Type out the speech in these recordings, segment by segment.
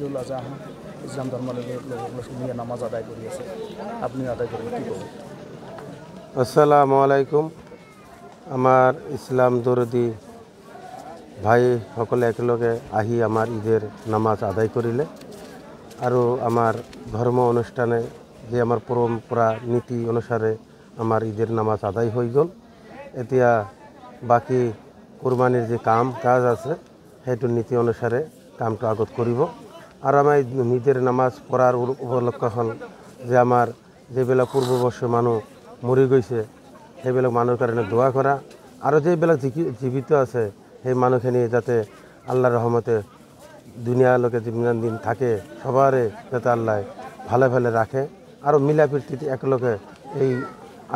ঈদুল আজহা ইসলাম ধর্মাবলম্বী লোকগুলো নিয়ে নামাজ আদায় করে আছে, আপনি আদায় করেন কী করবেন? আসসালামু আলাইকুম। আমার ইসলাম দরদি ভাই সকলে একেলগে আহি আমার ঈদের নামাজ আদায় করিলে আৰু আমার ধর্ম অনুষ্ঠানে যে আমার পরম্পরা নীতি অনুসারে আমার ঈদের নামাজ আদায় হয়ে গেল। এতিয়া বাকি কুরবানির যে কাজ আছে সেইটো নীতি অনুসারে কামটো আগত কৰিব। আৰ আমাৰ ঈদেৰ নামাজ পড়াৰ উপলক্ষ হল যে আমাৰ যেবিলাক পূৰ্ববৰ্ষে মানুষ মৰি গৈছে সেইবিলাক মানুহৰ কাৰণে দোয়া কৰা, আৰু যেবিলাক জীবিত আছে সেই মানুহখিনি যাতে আল্লাহৰ ৰহমতে দুনিয়ালৈকে যিমান দিন থাকে সবাৰে যাতে আল্লাহ ভালে ভালে ৰাখে আৰু মিলা প্ৰীতিত একেলগে এই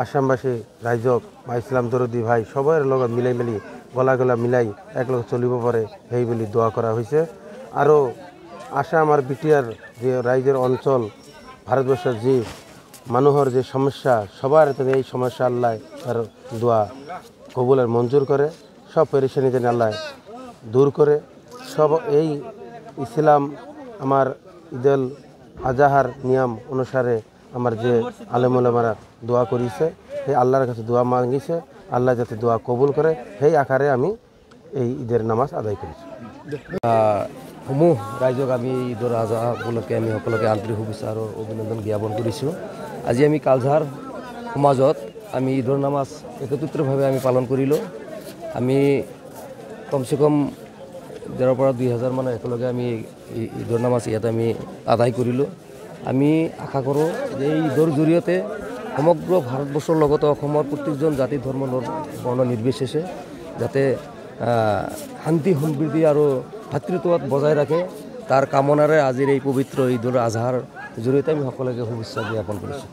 আসামবাসী ৰাইজক বা ইছলাম দৰদী ভাই সবৰে লগত মিলাই মেলি গলা মিলাই একেলগে চলিব পাৰে সেই বুলি দোয়া কৰা হৈছে। আৰু আসাম আৰু বিটিআৰ যে ৰাইজৰ অঞ্চল ভাৰতবৰ্ষৰ যি মানুহৰ যে সমস্যা সবার এই সমস্যা আল্লাহ তার দোয়া কবুল আর মঞ্জুর করে, সব পেরেশানি যেন আল্লাহ দূর করে। সব এই ইসলাম আমার ঈদুল আজহার নিয়ম অনুসারে আমার যে আলেম ওলামারা দোয়া করিছে সেই আল্লাহর কাছে দোয়া মাগিছে, আল্লাহ যাতে দোয়া কবুল করে সেই আকারে আমি এই ঈদের নামাজ আদায় করেছি। সমূহ ৰাইজক আমি ঈদুল আজহা উপলক্ষে আমি সকলোকে আন্তৰিক শুভেচ্ছা আৰু অভিনন্দন জ্ঞাপন কৰিছোঁ। আজি আমি কালঝাৰ সমাজত আমি ঈদৰ নামাজ একত্ৰিতভাৱে আমি পালন কৰিলোঁ। আমি কমচে কম ১,০০০ পৰা ২,০০০ মানুহ একেলগে আমি ঈদৰ নামাজ ইয়াতে আমি আদায় কৰিলোঁ। আমি আশা কৰোঁ যে এই ঈদৰ জৰিয়তে সমগ্ৰ ভাৰতবৰ্ষৰ লগতে অসমৰ প্ৰত্যেকজন জাতি ধৰ্ম বৰ্ণ নিৰ্বিশেষে যাতে শান্তি সমৃদ্ধি আৰু ভাতৃত্ববাদ বজাই ৰাখে তাৰ কামনাৰে আজিৰ এই পবিত্ৰ ঈদুল আজহাৰ জৰিয়তে আমি সকলোকে শুভেচ্ছা জ্ঞাপন কৰিছোঁ।